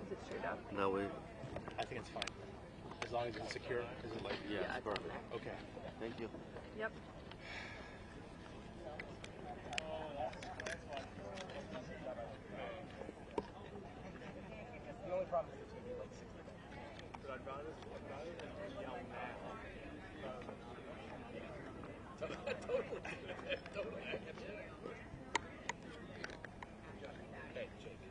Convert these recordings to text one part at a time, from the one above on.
sit straight up. That way. I think it's fine. As long as it's secure. Is it like? Yeah, it's perfect. Okay. Thank you. Yep. The only problem is it's going to be like 60 minutes. But I'd rather than yell now. Totally. Hey, Jake.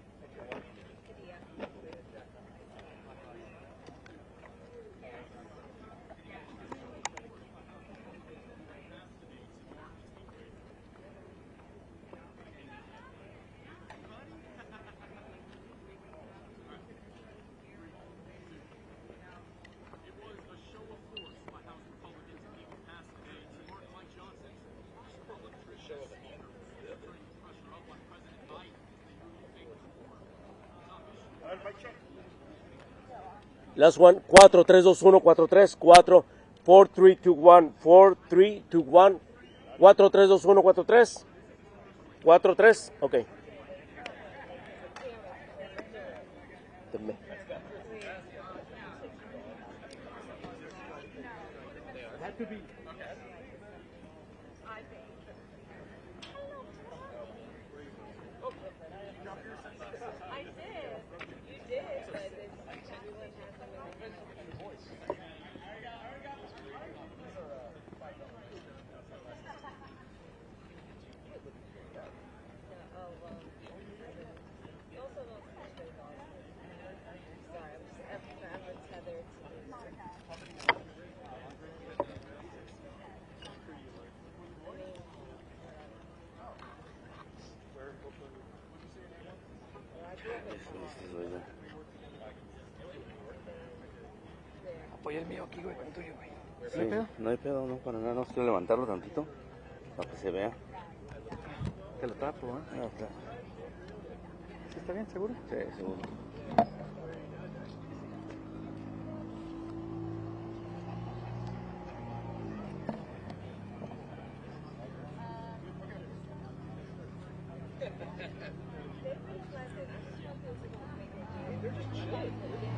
Last one, 4, 3, 2, 1, 4, 3, 4, 4, 3, 2, 1, 4, 3, 2, 1, 4, 3, 2, 1, 4, 3, 4, 3, okay. That could be. I did. You did, but everyone has a voice. Apoya el mío aquí, güey, con el tuyo, güey. Sí, no hay pedo, no, para nada, no quiero levantarlo tantito para que se vea. Te lo tapo, ¿eh? No, está. ¿Sí está bien, seguro? Sí, seguro.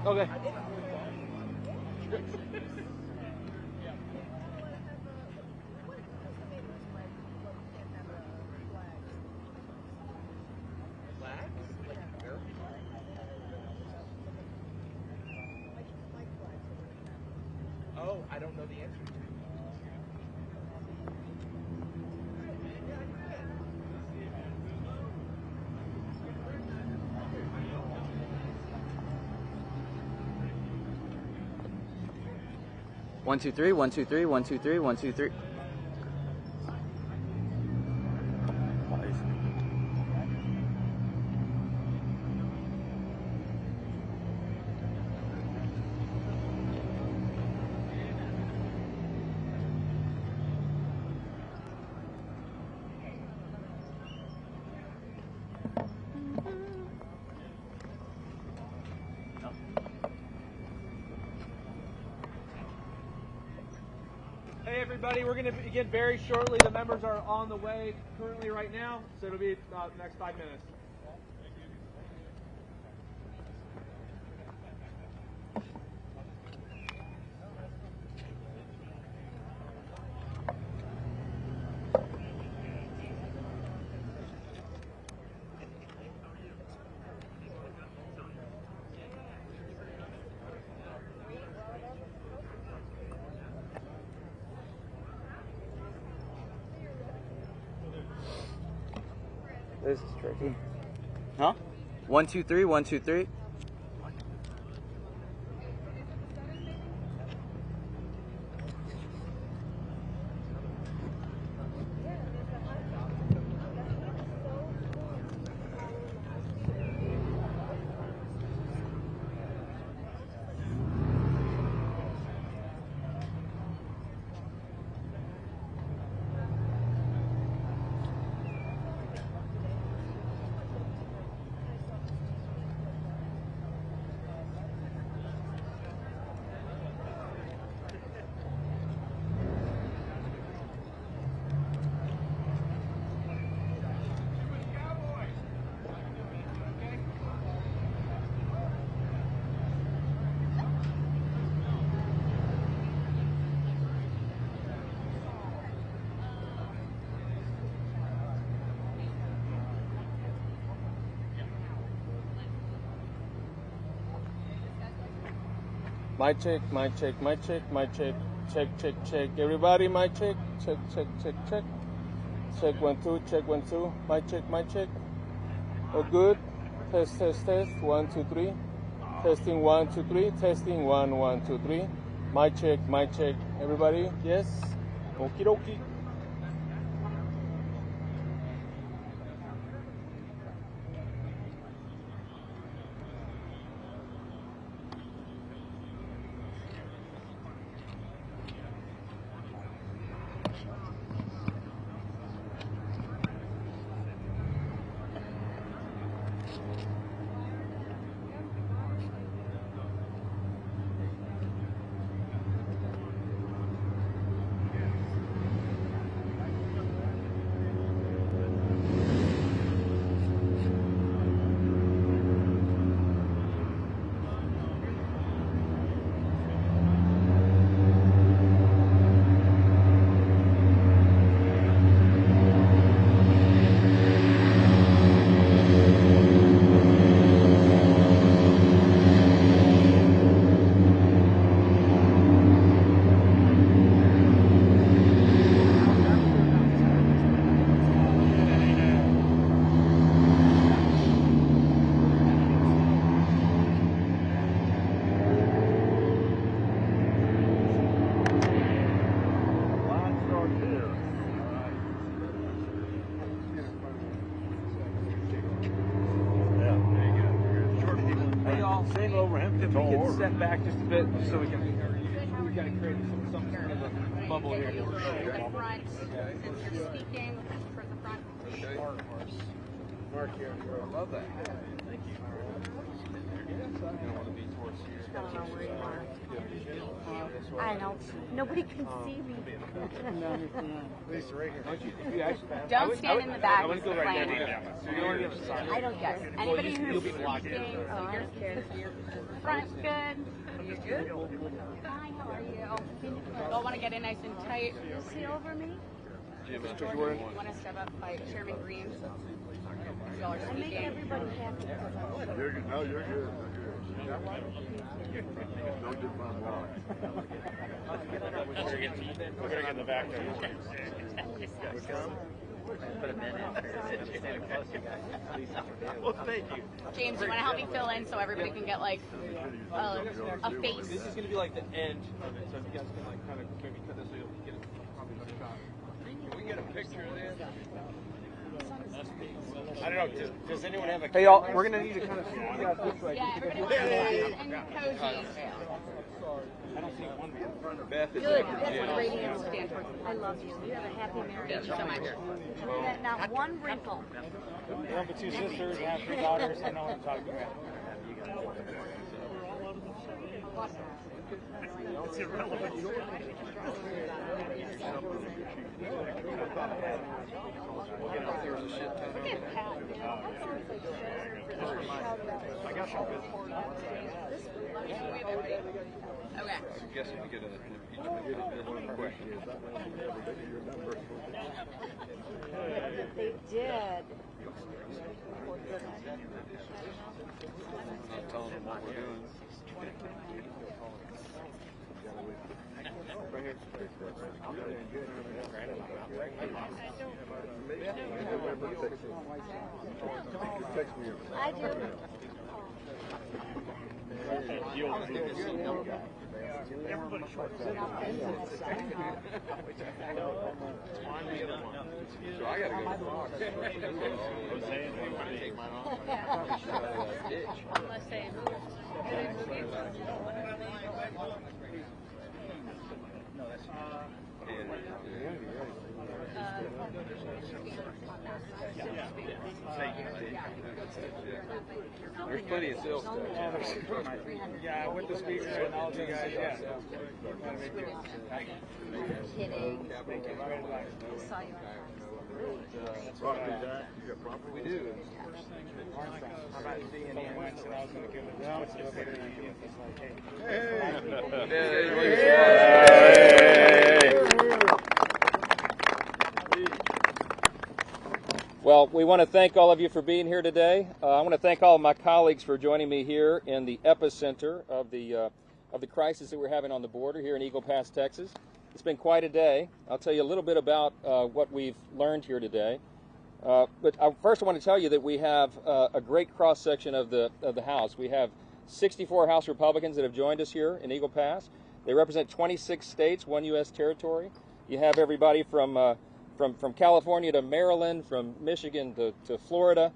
Okay. Oh, I don't know the answer. 1, 2, 3, 1, 2, 3, 1, 2, 3, 1, 2, 3. Hey everybody, we're going to begin very shortly. The members are on the way currently right now, so it'll be the next 5 minutes. This is tricky. Huh? 1, 2, 3, 1, 2, 3. Mic check, mic check, mic check, mic check. Check, check, check. Everybody, mic check. Check, check, check, check. Check 1 2. Check 1 2. Mic check, mic check. Oh, good. Test, test, test. 1 2 3. Testing 1 2 3. Testing 1 1 2 3. Mic check, mic check. Everybody, yes. Okie dokie. If we can step back just a bit, just so we can kind of create some kind of a bubble here. The front, since you're speaking for the front. Mark here. I love that. Thank you. I know. Nobody can see me. Don't stand in the back. I want to go right there. I don't get it. Anybody who's speaking, oh, I'm scared. Front's good. You good? Hi, how are you? Don't want to get in nice and tight. You see over me? Want to step up by Chairman Green? Y'all are speaking. I make everybody happy. You're good. No, you're good. Don't get my wallet. We're gonna get in the back there. Put a minute in there. Well, thank you. James, you want to help me fill in so everybody can get like a face? This is going to be like the end of it, so if you guys can like kind of maybe cut this so you'll get probably a better shot. Can we get a picture of this? I don't know. Does anyone have a? Hey, y'all, we're going to need to kind of see you guys this way. Yeah, everybody wants to nice and cozy. I don't see one. Beth is Good. That's what radiance stands for. I love you. You have a happy marriage. Yes, so much. Not one wrinkle. One but two sisters, I have 3 daughters. I know what I'm talking about. It's irrelevant. there's a shit ton of Look at Pat. I got some good. Okay. Suggesting you get a question. They did. Not telling them what we're doing. I do. So I gotta go to the box. Take mine off. Unless they There's plenty of sales stuff. Yeah, with the speakers and all you guys, yeah. kidding. Saw you. We do. Well, we want to thank all of you for being here today. I want to thank all of my colleagues for joining me here in the epicenter of the of the crisis that we're having on the border here in Eagle Pass, Texas. It's been quite a day. I'll tell you a little bit about what we've learned here today. First, I want to tell you that we have a great cross-section of the House. We have 64 House Republicans that have joined us here in Eagle Pass. They represent 26 states, 1 U.S. territory. You have everybody from California to Maryland, from Michigan to Florida.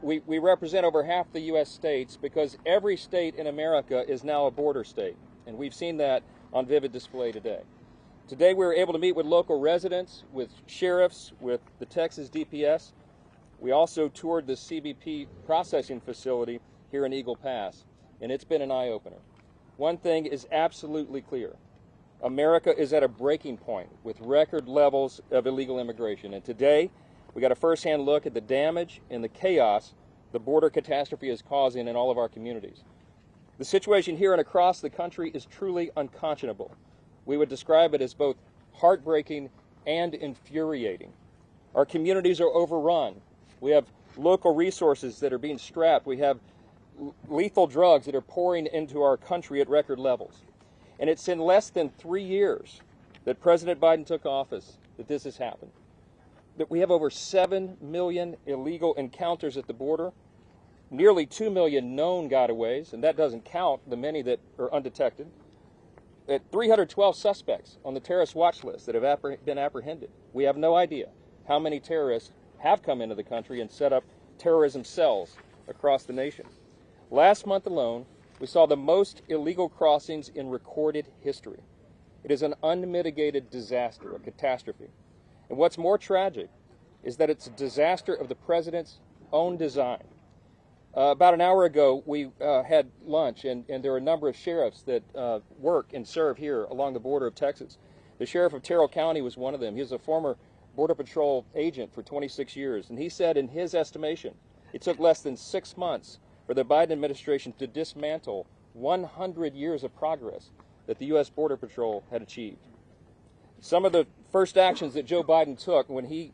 We represent over half the U.S. states because every state in America is now a border state, and we've seen that on vivid display today. Today we were able to meet with local residents, with sheriffs, with the Texas DPS. We also toured the CBP processing facility here in Eagle Pass, and it's been an eye-opener. One thing is absolutely clear. America is at a breaking point with record levels of illegal immigration, and today we got a first-hand look at the damage and the chaos the border catastrophe is causing in all of our communities. The situation here and across the country is truly unconscionable. We would describe it as both heartbreaking and infuriating. Our communities are overrun. We have local resources that are being strapped. We have lethal drugs that are pouring into our country at record levels. And it's in less than 3 years that President Biden took office that this has happened. That we have over 7 million illegal encounters at the border, nearly 2 million known gotaways, and that doesn't count the many that are undetected. At 312 suspects on the terrorist watch list that have been apprehended. We have no idea how many terrorists have come into the country and set up terrorism cells across the nation. Last month alone, we saw the most illegal crossings in recorded history. It is an unmitigated disaster, a catastrophe. And what's more tragic is that it's a disaster of the president's own design. About an hour ago, we had lunch, and there are a number of sheriffs that work and serve here along the border of Texas. The sheriff of Terrell County was one of them. He was a former Border Patrol agent for 26 years, and he said in his estimation, it took less than 6 months for the Biden administration to dismantle 100 years of progress that the U.S. Border Patrol had achieved. Some of the first actions that Joe Biden took when he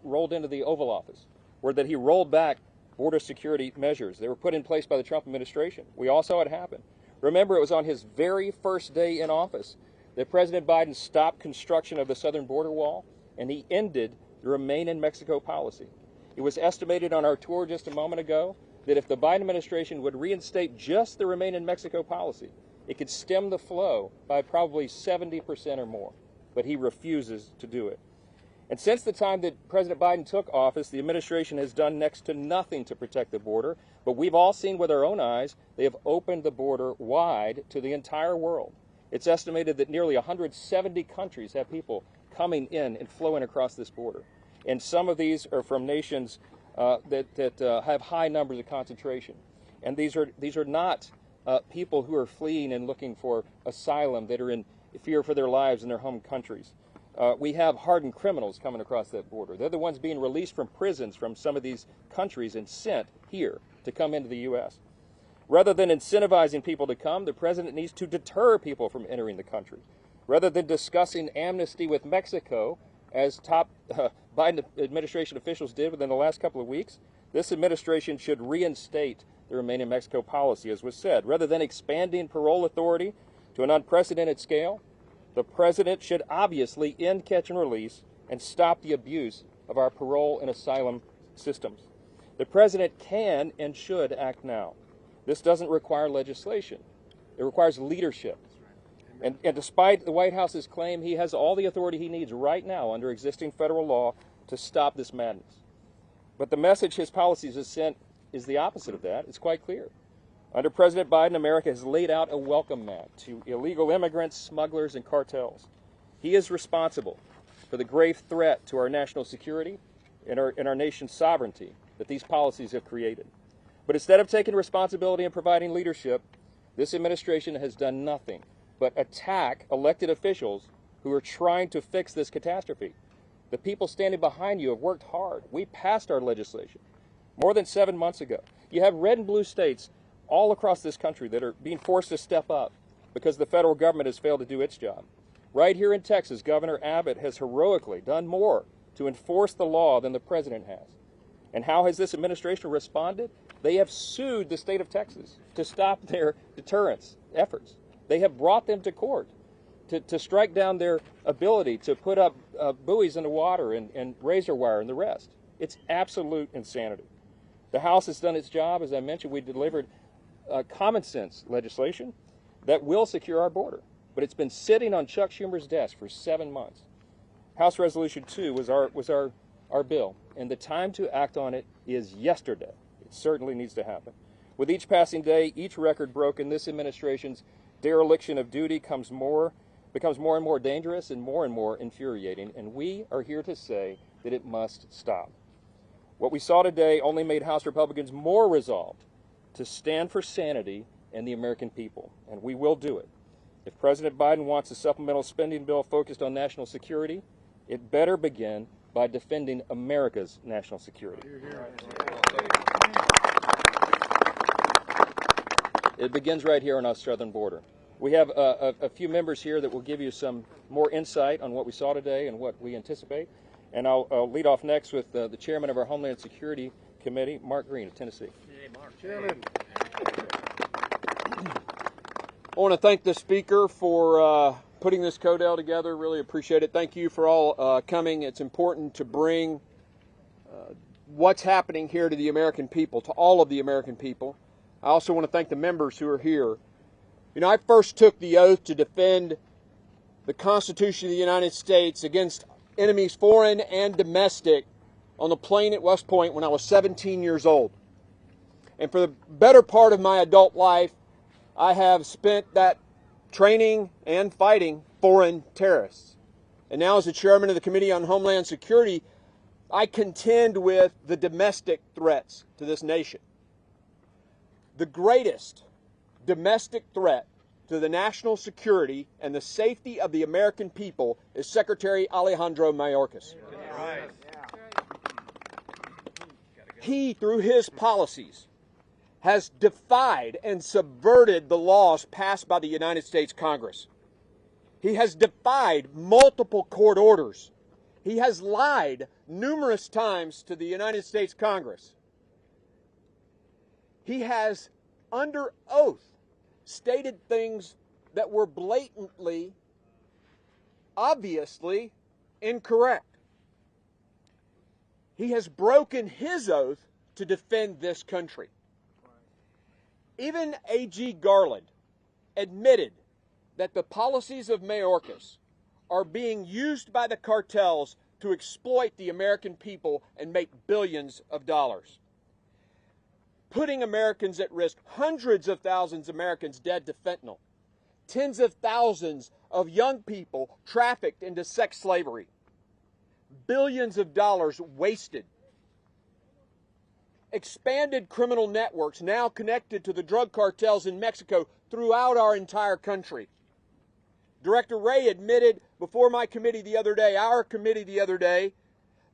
rolled into the Oval Office were that he rolled back border security measures. They were put in place by the Trump administration. We all saw it happen. Remember, it was on his very first day in office that President Biden stopped construction of the southern border wall, and he ended the Remain in Mexico policy. It was estimated on our tour just a moment ago that if the Biden administration would reinstate just the Remain in Mexico policy, it could stem the flow by probably 70% or more. But he refuses to do it. And since the time that President Biden took office, the administration has done next to nothing to protect the border, but we've all seen with our own eyes, they have opened the border wide to the entire world. It's estimated that nearly 170 countries have people coming in and flowing across this border. And some of these are from nations that have high numbers of concentration. And these are not people who are fleeing and looking for asylum, that are in fear for their lives in their home countries. We have hardened criminals coming across that border. They're the ones being released from prisons from some of these countries and sent here to come into the U.S. Rather than incentivizing people to come, the president needs to deter people from entering the country. Rather than discussing amnesty with Mexico, as top Biden administration officials did within the last couple of weeks, this administration should reinstate the Remain in Mexico policy, as was said. Rather than expanding parole authority to an unprecedented scale, the president should obviously end catch and release and stop the abuse of our parole and asylum systems. The president can and should act now. This doesn't require legislation. It requires leadership. And despite the White House's claim, he has all the authority he needs right now under existing federal law to stop this madness. But the message his policies have sent is the opposite of that. It's quite clear. Under President Biden, America has laid out a welcome mat to illegal immigrants, smugglers, and cartels. He is responsible for the grave threat to our national security and our nation's sovereignty that these policies have created. But instead of taking responsibility and providing leadership, this administration has done nothing but attack elected officials who are trying to fix this catastrophe. The people standing behind you have worked hard. We passed our legislation more than 7 months ago. You have red and blue states all across this country that are being forced to step up because the federal government has failed to do its job. Right here in Texas, Governor Abbott has heroically done more to enforce the law than the president has. And how has this administration responded? They have sued the state of Texas to stop their deterrence efforts. They have brought them to court to strike down their ability to put up buoys in the water and razor wire and the rest. It's absolute insanity. The House has done its job. As I mentioned, we delivered common sense legislation that will secure our border. But it's been sitting on Chuck Schumer's desk for 7 months. House Resolution 2 was our bill, and the time to act on it is yesterday. It certainly needs to happen. With each passing day, each record broken, this administration's dereliction of duty becomes more and more dangerous and more infuriating, and we are here to say that it must stop. What we saw today only made House Republicans more resolved to stand for sanity and the American people, and we will do it. If President Biden wants a supplemental spending bill focused on national security, it better begin by defending America's national security. It begins right here on our southern border. We have a few members here that will give you some more insight on what we saw today and what we anticipate. And I'll lead off next with the chairman of our Homeland Security Committee, Mark Green of Tennessee. Hey, Mark. Chairman. I want to thank the speaker for putting this CODEL together. Really appreciate it. Thank you for all coming. It's important to bring what's happening here to the American people, to all of the American people. I also want to thank the members who are here. You know, I first took the oath to defend the Constitution of the United States against enemies foreign and domestic on the plane at West Point when I was 17 years old. And for the better part of my adult life, I have spent that training and fighting foreign terrorists. And now as the chairman of the Committee on Homeland Security, I contend with the domestic threats to this nation. The greatest domestic threat to the national security and the safety of the American people is Secretary Alejandro Mayorkas. He, through his policies, has defied and subverted the laws passed by the United States Congress. He has defied multiple court orders. He has lied numerous times to the United States Congress. He has, under oath, stated things that were blatantly, obviously incorrect. He has broken his oath to defend this country. Even A.G. Garland admitted that the policies of Mayorkas are being used by the cartels to exploit the American people and make billions of dollars, putting Americans at risk. Hundreds of thousands of Americans dead to fentanyl, tens of thousands of young people trafficked into sex slavery, billions of dollars wasted, expanded criminal networks now connected to the drug cartels in Mexico throughout our entire country. Director Wray admitted before my committee the other day, our committee the other day,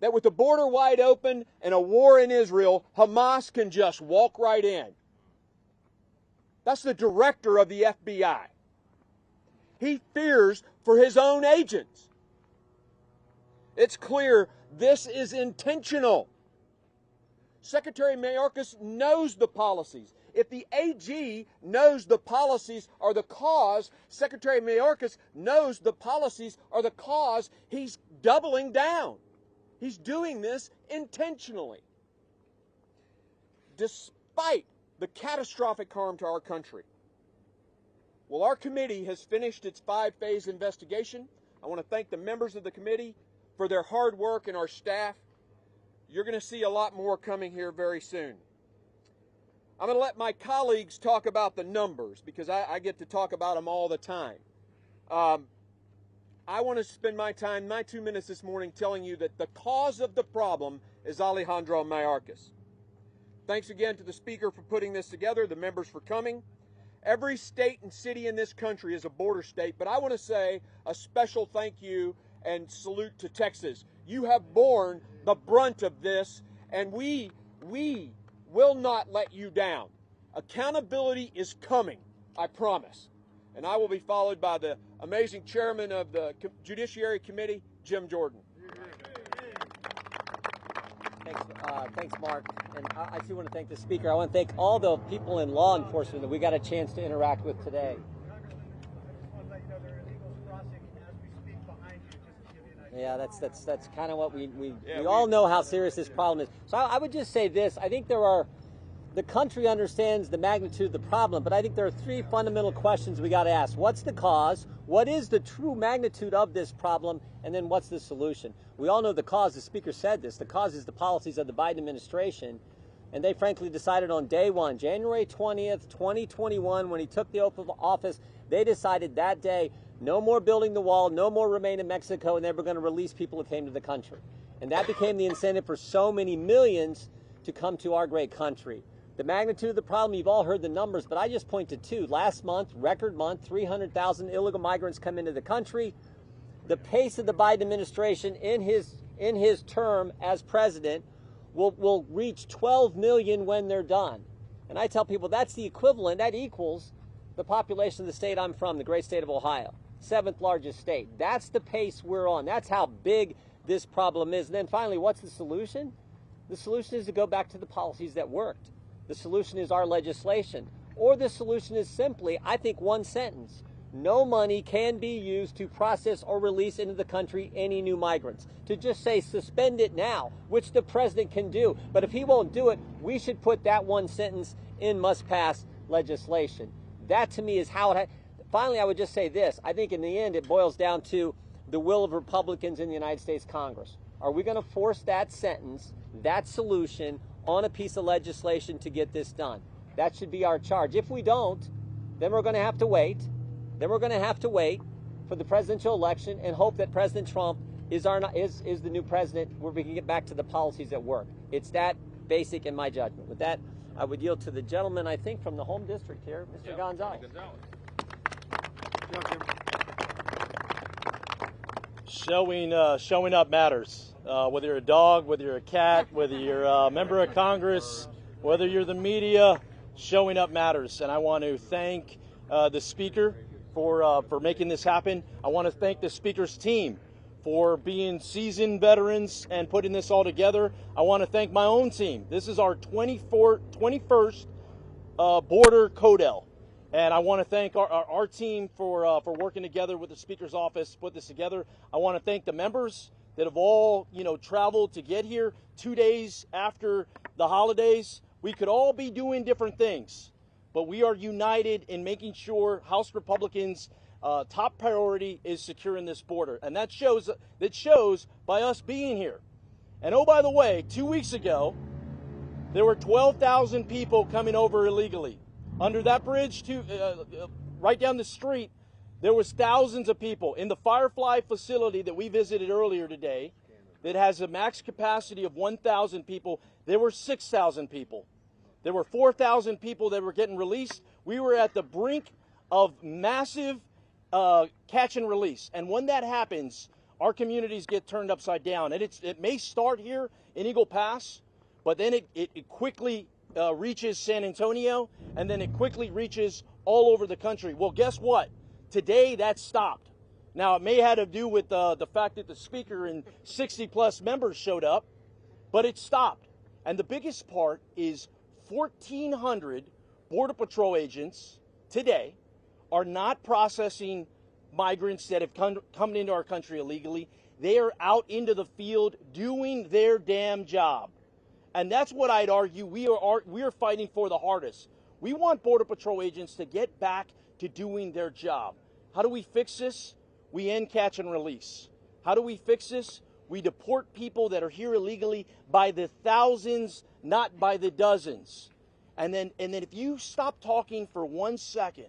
that with the border wide open and a war in Israel, Hamas can just walk right in. That's the director of the FBI. He fears for his own agents. It's clear this is intentional. Secretary Mayorkas knows the policies. If the AG knows the policies are the cause, Secretary Mayorkas knows the policies are the cause, he's doubling down. He's doing this intentionally. Despite the catastrophic harm to our country. Well, our committee has finished its 5-phase investigation. I want to thank the members of the committee for their hard work and our staff. You're going to see a lot more coming here very soon. I'm going to let my colleagues talk about the numbers because I get to talk about them all the time. I want to spend my 2 minutes this morning telling you that the cause of the problem is Alejandro Mayorkas. Thanks again to the speaker for putting this together, the members for coming. Every state and city in this country is a border state, but I want to say a special thank you and salute to Texas. You have borne the brunt of this, and we will not let you down. Accountability is coming, I promise. And I will be followed by the amazing chairman of the Judiciary Committee, Jim Jordan. Thanks, Mark. And I too want to thank the speaker. I want to thank all the people in law enforcement that we got a chance to interact with today. That's kind of what we all know how serious this problem is. So I would just say this. I think the country understands the magnitude of the problem, but I think there are three fundamental questions we got to ask. What's the cause? What is the true magnitude of this problem? And then what's the solution? We all know the cause. The speaker said this. The cause is the policies of the Biden administration. And they frankly decided on day one, January 20th, 2021, when he took the oath of office, they decided that day, no more building the wall, no more remain in Mexico, and they were going to release people who came to the country. And that became the incentive for so many millions to come to our great country. The magnitude of the problem, you've all heard the numbers, but I just point to two. Last month, record month, 300,000 illegal migrants come into the country. The pace of the Biden administration in his term as president will reach 12 million when they're done. And I tell people that's the equivalent, that equals the population of the state I'm from, the great state of Ohio, 7th largest state. That's the pace we're on. That's how big this problem is. And then finally, what's the solution? The solution is to go back to the policies that worked. The solution is our legislation. Or the solution is simply, I think, one sentence. No money can be used to process or release into the country any new migrants. To just say suspend it now, which the president can do. But if he won't do it, we should put that one sentence in must-pass legislation. That to me is how it finally, I would just say this. I think in the end it boils down to the will of Republicans in the United States Congress. Are we going to force that sentence, that solution, on a piece of legislation to get this done? That should be our charge. If we don't, then we're going to have to wait. Then we're going to have to wait for the presidential election and hope that President Trump is the new president where we can get back to the policies that work. It's that basic in my judgment. With that, I would yield to the gentleman, I think, from the home district here, Mr. Gonzales. Showing up matters. Whether you're a dog, whether you're a cat, whether you're a member of Congress, whether you're the media, showing up matters. And I want to thank the speaker for making this happen. I want to thank the speaker's team for being seasoned veterans and putting this all together. I want to thank my own team. This is our 21st border CODEL. And I want to thank our team for working together with the Speaker's office to put this together. I want to thank the members that have all traveled to get here 2 days after the holidays. We could all be doing different things, but we are united in making sure House Republicans' top priority is securing this border, and that shows by us being here. And oh, by the way, 2 weeks ago, there were 12,000 people coming over illegally. Under that bridge, right down the street, there was thousands of people. In the Firefly facility that we visited earlier today, that has a max capacity of 1,000 people, there were 6,000 people. There were 4,000 people that were getting released. We were at the brink of massive catch and release. And when that happens, our communities get turned upside down. And it may start here in Eagle Pass, but then it quickly reaches San Antonio, and then it quickly reaches all over the country. Well, guess what? Today, that stopped. Now, it may have to do with the fact that the speaker and 60-plus members showed up, but it stopped. And the biggest part is 1,400 Border Patrol agents today are not processing migrants that have come into our country illegally. They are out into the field doing their damn job. And that's what I'd argue we are fighting for the hardest. We want Border Patrol agents to get back to doing their job. How do we fix this? We end catch and release. How do we fix this? We deport people that are here illegally by the thousands, not by the dozens. And then if you stop talking for 1 second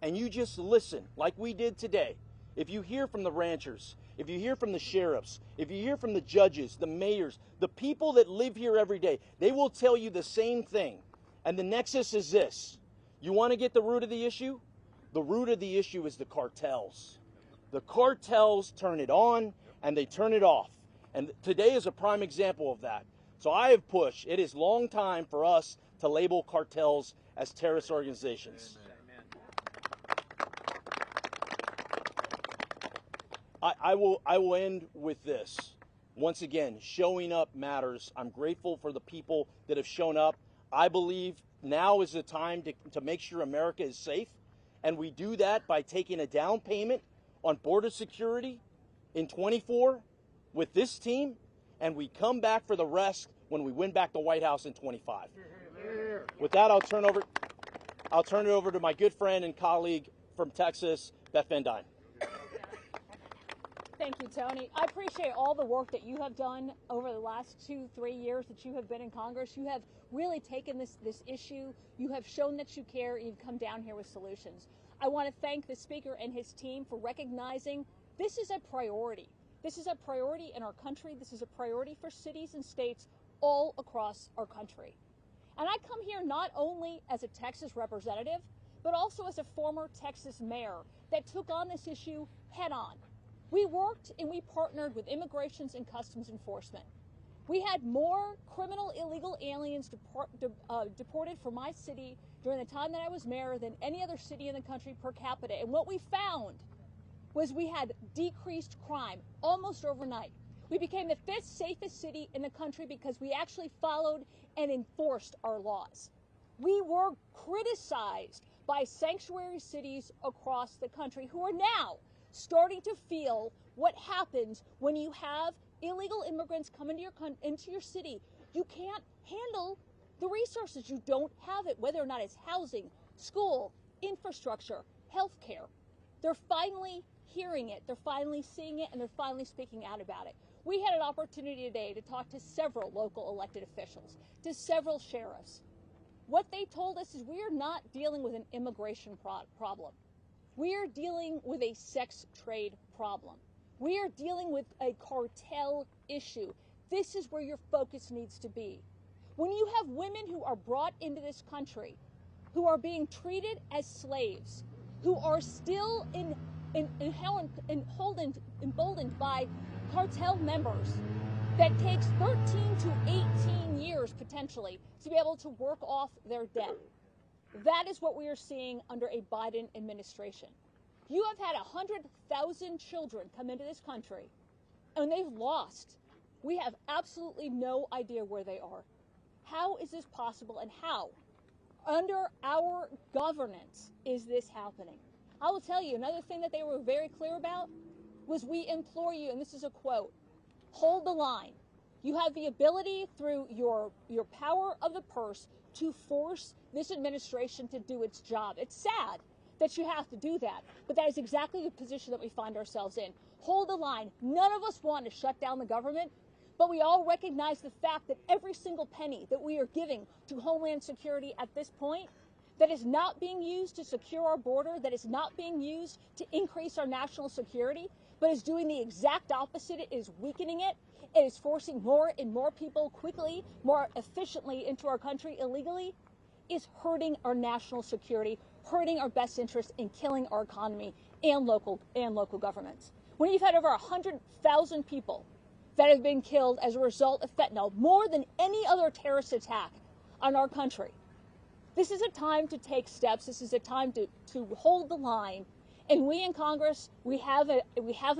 and you just listen like we did today, if you hear from the ranchers, if you hear from the sheriffs, if you hear from the judges, the mayors, the people that live here every day, they will tell you the same thing. And the nexus is this. You want to get the root of the issue? The root of the issue is the cartels. The cartels turn it on and they turn it off. And today is a prime example of that. So I have pushed. It is long time for us to label cartels as terrorist organizations. I will end with this. Once again, showing up matters. I'm grateful for the people that have shown up. I believe now is the time to make sure America is safe. And we do that by taking a down payment on border security in 24 with this team, and we come back for the rest when we win back the White House in 25. With that, I'll turn it over to my good friend and colleague from Texas, Beth Van Dyne. Thank you, Tony. I appreciate all the work that you have done over the last 2-3 years that you have been in Congress. You have really taken this issue. You have shown that you care, and you've come down here with solutions. I want to thank the Speaker and his team for recognizing this is a priority. This is a priority in our country. This is a priority for cities and states all across our country. And I come here not only as a Texas representative, but also as a former Texas mayor that took on this issue head on. We worked and we partnered with Immigration and Customs Enforcement. We had more criminal illegal aliens deported from my city during the time that I was mayor than any other city in the country per capita. And what we found was we had decreased crime almost overnight. We became the 5th safest city in the country because we actually followed and enforced our laws. We were criticized by sanctuary cities across the country who are now starting to feel what happens when you have illegal immigrants come into your city. You can't handle the resources. You don't have it, whether or not it's housing, school, infrastructure, healthcare. They're finally hearing it, they're finally seeing it, and they're finally speaking out about it. We had an opportunity today to talk to several local elected officials, to several sheriffs. What they told us is we are not dealing with an immigration problem. We are dealing with a sex trade problem. We are dealing with a cartel issue. This is where your focus needs to be. When you have women who are brought into this country, who are being treated as slaves, who are still emboldened by cartel members, that takes 13 to 18 years potentially to be able to work off their debt. That is what we are seeing under a Biden administration. You have had 100,000 children come into this country, and they've lost. We have absolutely no idea where they are. How is this possible, and how, under our governance, is this happening? I will tell you, another thing that they were very clear about was we implore you, and this is a quote, hold the line. You have the ability through your power of the purse to force this administration to do its job. It's sad that you have to do that, but that is exactly the position that we find ourselves in. Hold the line. None of us want to shut down the government, but we all recognize the fact that every single penny that we are giving to Homeland Security at this point that is not being used to secure our border, that is not being used to increase our national security, but is doing the exact opposite. It is weakening it. It is forcing more and more people quickly, more efficiently into our country illegally, is hurting our national security, hurting our best interests, and killing our economy and local governments. When you've had over 100,000 people that have been killed as a result of fentanyl, more than any other terrorist attack on our country, this is a time to take steps. This is a time to hold the line. And we in Congress, we have a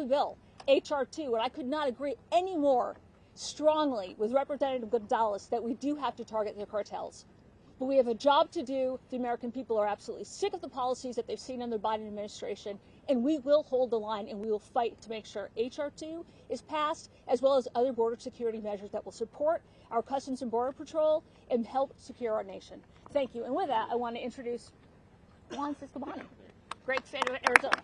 bill, H.R. 2, and I could not agree any more strongly with Representative Gonzales that we do have to target the cartels. But we have a job to do. The American people are absolutely sick of the policies that they've seen under the Biden administration, and we will hold the line and we will fight to make sure H.R. 2 is passed, as well as other border security measures that will support our Customs and Border Patrol and help secure our nation. Thank you. And with that, I want to introduce Juan Ciscobani, great state of Arizona.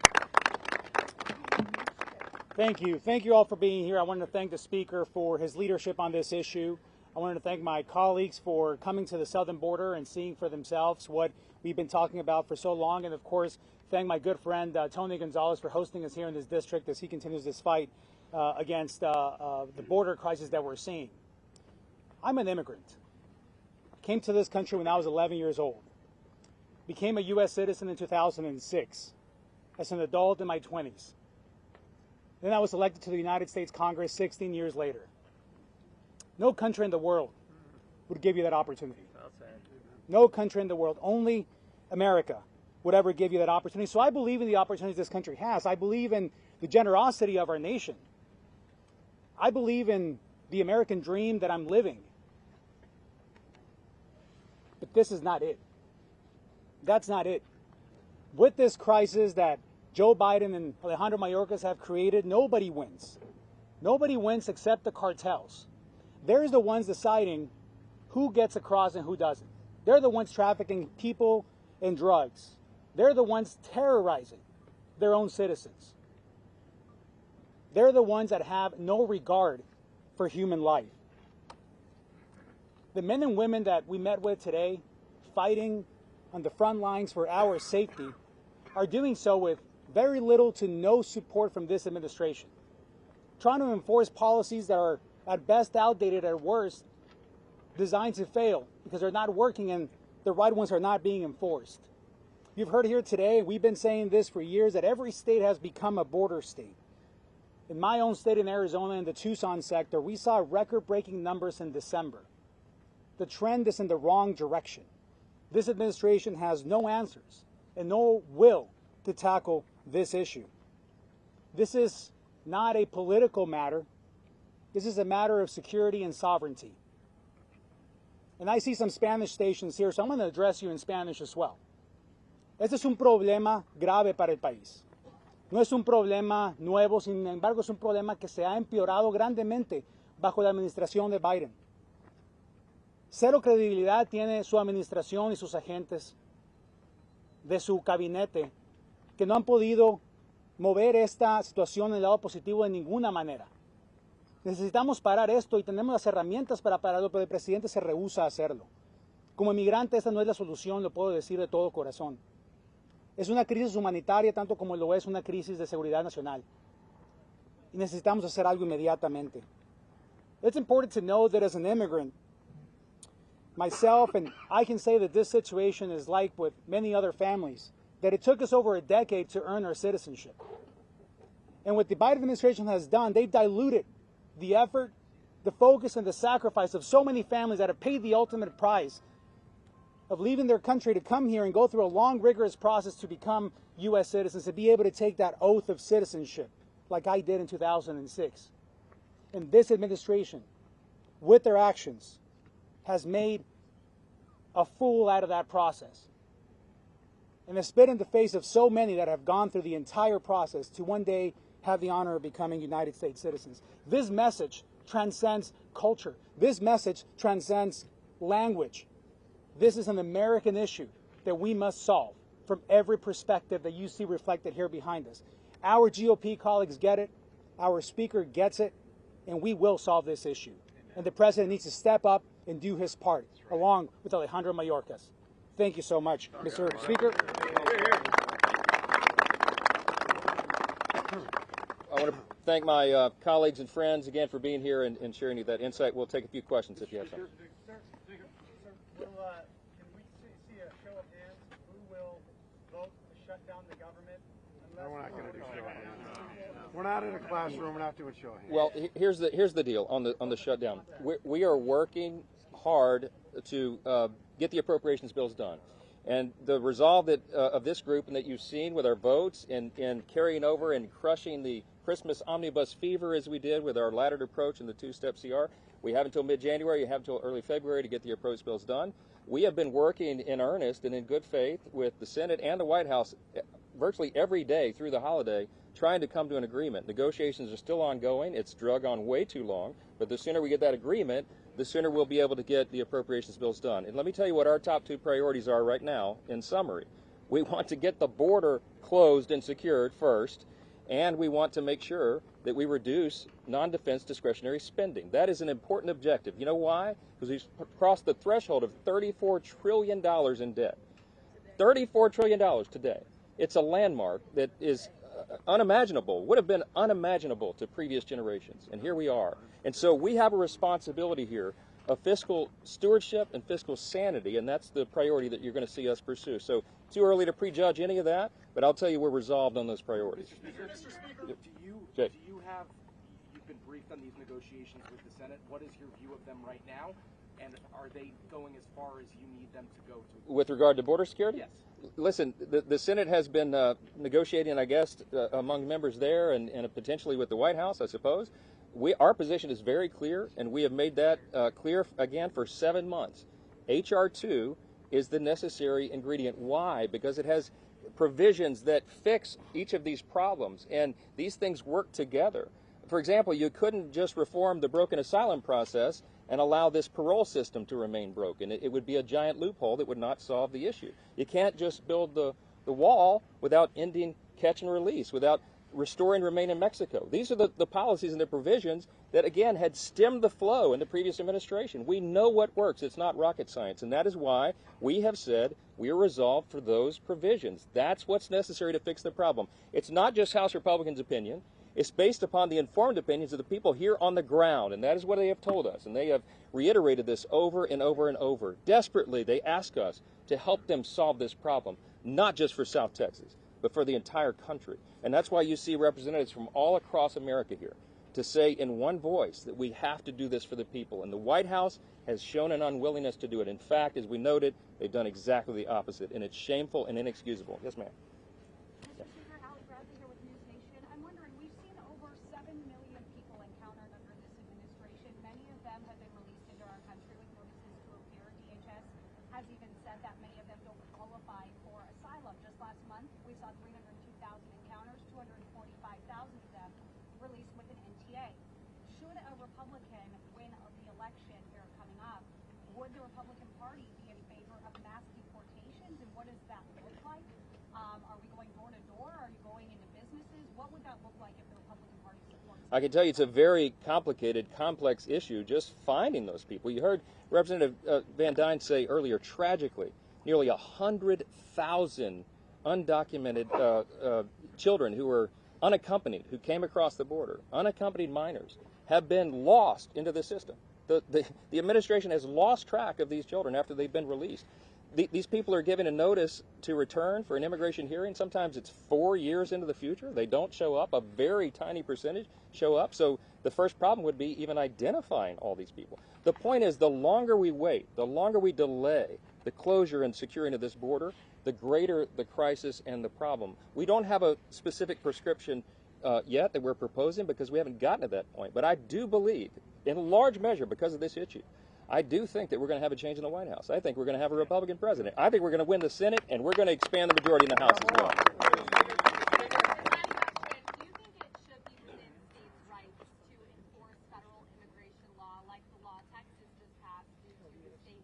Thank you. Thank you all for being here. I wanted to thank the Speaker for his leadership on this issue. I wanted to thank my colleagues for coming to the southern border and seeing for themselves what we've been talking about for so long. And of course, thank my good friend Tony Gonzales for hosting us here in this district as he continues this fight against the border crisis that we're seeing. I'm an immigrant. Came to this country when I was 11 years old. Became a U.S. citizen in 2006 as an adult in my 20s. Then I was elected to the United States Congress 16 years later. No country in the world would give you that opportunity. No country in the world, only America would ever give you that opportunity. So I believe in the opportunities this country has. I believe in the generosity of our nation. I believe in the American dream that I'm living. But this is not it. That's not it. With this crisis that Joe Biden and Alejandro Mayorkas have created, nobody wins. Nobody wins except the cartels. They're the ones deciding who gets across and who doesn't. They're the ones trafficking people and drugs. They're the ones terrorizing their own citizens. They're the ones that have no regard for human life. The men and women that we met with today, fighting on the front lines for our safety, are doing so with very little to no support from this administration. Trying to enforce policies that are at best outdated, at worst designed to fail because they're not working and the right ones are not being enforced. You've heard here today, we've been saying this for years, that every state has become a border state. In my own state in Arizona, in the Tucson sector, we saw record-breaking numbers in December. The trend is in the wrong direction. This administration has no answers and no will to tackle this issue. This is not a political matter. This is a matter of security and sovereignty. And I see some Spanish stations here, so I'm going to address you in Spanish as well. Este es un problema grave para el país. No es un problema nuevo, sin embargo es un problema que se ha empeorado grandemente bajo la administración de Biden. Cero credibilidad tiene su administración y sus agentes de su gabinete que no han podido mover esta situación en el lado positivo de ninguna manera. Necesitamos parar esto y tenemos las herramientas para pararlo, pero el presidente se rehúsa a hacerlo. Como inmigrante, esta no es la solución, lo puedo decir de todo corazón. Es una crisis humanitaria tanto como lo es una crisis de seguridad nacional. Y necesitamos hacer algo inmediatamente. It's important to know that as an immigrant, myself, and I can say that this situation is like with many other families, that it took us over a decade to earn our citizenship. And what the Biden administration has done, they've diluted the effort, the focus, and the sacrifice of so many families that have paid the ultimate price of leaving their country to come here and go through a long, rigorous process to become U.S. citizens, to be able to take that oath of citizenship, like I did in 2006. And this administration, with their actions, has made a fool out of that process. And has spit in the face of so many that have gone through the entire process to one day have the honor of becoming United States citizens. This message transcends culture. This message transcends language. This is an American issue that we must solve from every perspective that you see reflected here behind us. Our GOP colleagues get it, our speaker gets it, and we will solve this issue. And the president needs to step up and do his part, along with Alejandro Mayorkas. Thank you so much, Mr. Speaker. I want to thank my colleagues and friends again for being here and sharing that insight. We'll take a few questions if you have some. Can we see a show of hands? Who will vote to shut down the government? No, we're not going to do show of hands. We're not in a classroom. We're not doing show of hands. Well, here's the deal on the shutdown. We are working hard to get the appropriations bills done, and the resolve that of this group and that you've seen with our votes and carrying over and crushing the Christmas omnibus fever as we did with our laddered approach and the two-step CR. We have until mid-January, you have until early February to get the approach bills done. We have been working in earnest and in good faith with the Senate and the White House virtually every day through the holiday trying to come to an agreement. Negotiations are still ongoing. It's drug on way too long, but the sooner we get that agreement, the sooner we'll be able to get the appropriations bills done. And let me tell you what our top two priorities are right now in summary. We want to get the border closed and secured first, and we want to make sure that we reduce non-defense discretionary spending. That is an important objective. You know why? Because we've crossed the threshold of $34 trillion in debt. $34 trillion today. It's a landmark that is unimaginable, would have been unimaginable to previous generations. And here we are. And so we have a responsibility here of fiscal stewardship and fiscal sanity, and that's the priority that you're going to see us pursue. So too early to prejudge any of that, but I'll tell you we're resolved on those priorities. Mr. Speaker, Jay. you've been briefed on these negotiations with the Senate. What is your view of them right now? And are they going as far as you need them to go to? With regard to border security? Yes. Listen, the Senate has been negotiating, I guess, among members there and potentially with the White House, I suppose. Our position is very clear, and we have made that clear, again, for 7 months. H.R. 2 is the necessary ingredient. Why? Because it has provisions that fix each of these problems, and these things work together. For example, you couldn't just reform the broken asylum process and allow this parole system to remain broken. It would be a giant loophole that would not solve the issue. You can't just build the wall without ending catch and release, without restoring remain in Mexico. These are the policies and the provisions that, again, had stemmed the flow in the previous administration. We know what works. It's not rocket science, and that is why we have said we are resolved for those provisions. That's what's necessary to fix the problem. It's not just House Republicans' opinion. It's based upon the informed opinions of the people here on the ground, and that is what they have told us, and they have reiterated this over and over and over. Desperately, they ask us to help them solve this problem, not just for South Texas, but for the entire country. And that's why you see representatives from all across America here to say in one voice that we have to do this for the people. And the White House has shown an unwillingness to do it. In fact, as we noted, they've done exactly the opposite, and it's shameful and inexcusable. Yes, ma'am. Has even said that many of them don't qualify for asylum. Just last month, we saw 302,000 encounters, 245,000 of them released with an NTA. Should a Republican win the election here coming up, would the Republican Party be in favor of mass deportations, and what does that look like? Are we going door to door? Are you going into businesses? What would that look like if the Republican Party supports it? I can tell you it's a very complicated, complex issue, just finding those people. You heard Representative Van Dyne say earlier, tragically, nearly 100,000 undocumented children who were unaccompanied, who came across the border, unaccompanied minors, have been lost into the system. The administration has lost track of these children after they've been released. These people are given a notice to return for an immigration hearing. Sometimes it's 4 years into the future. They don't show up. A very tiny percentage show up. So the first problem would be even identifying all these people. The point is, the longer we wait, the longer we delay the closure and securing of this border, the greater the crisis and the problem. We don't have a specific prescription yet that we're proposing because we haven't gotten to that point. But I do believe, in large measure because of this issue, I do think that we're going to have a change in the White House. I think we're going to have a Republican president. I think we're going to win the Senate, and we're going to expand the majority in the House as well. Do you think it should be within states' rights to enforce federal immigration law like the law Texas just passed due to the state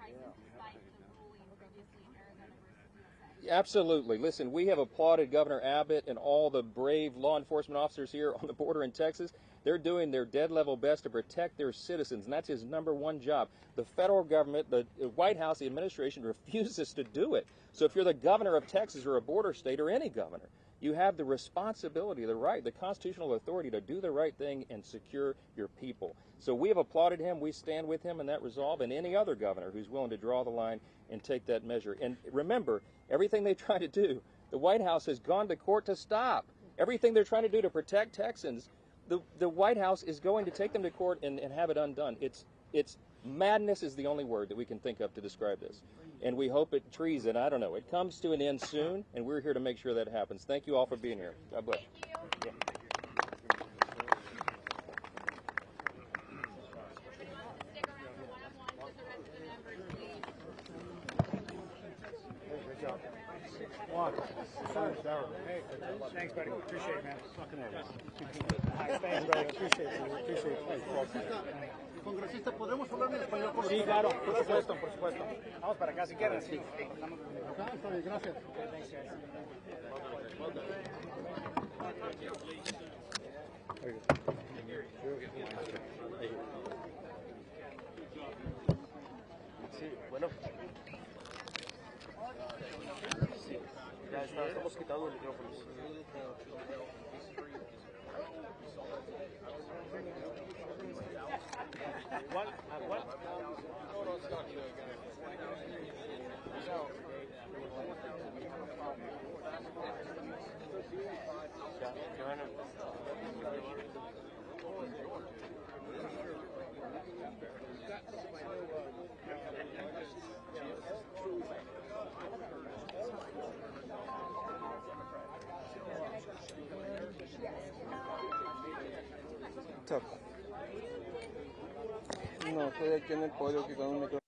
crisis despite the ruling previously in Arizona versus USA? Absolutely. Listen, we have applauded Governor Abbott and all the brave law enforcement officers here on the border in Texas. They're doing their dead level best to protect their citizens, and that's his #1 job. The federal government, the White House, the administration refuses to do it. So if you're the governor of Texas or a border state or any governor, you have the responsibility, the right, the constitutional authority to do the right thing and secure your people. So we have applauded him. We stand with him in that resolve, and any other governor who's willing to draw the line and take that measure. And remember, everything they try to do, the White House has gone to court to stop. Everything they're trying to do to protect Texans, the White House is going to take them to court and have it undone. It's madness is the only word that we can think of to describe this. And we hope it treason, I don't know, it comes to an end soon, and we're here to make sure that happens. Thank you all for being here. God bless. Thank you. Yeah. Thanks, buddy. Appreciate it, man. Thanks, brother. Appreciate it. Congresista, ¿podemos hablar en español con Sí, usted? claro, por supuesto, por supuesto. Vamos para acá si quieren. Sí. Está bien, gracias. Sí, bueno. Sí, ya estamos quitando el micrófono. ¿Cuál? ¿A cuál? Ya van a No, estoy aquí en el podio que con un micrófono.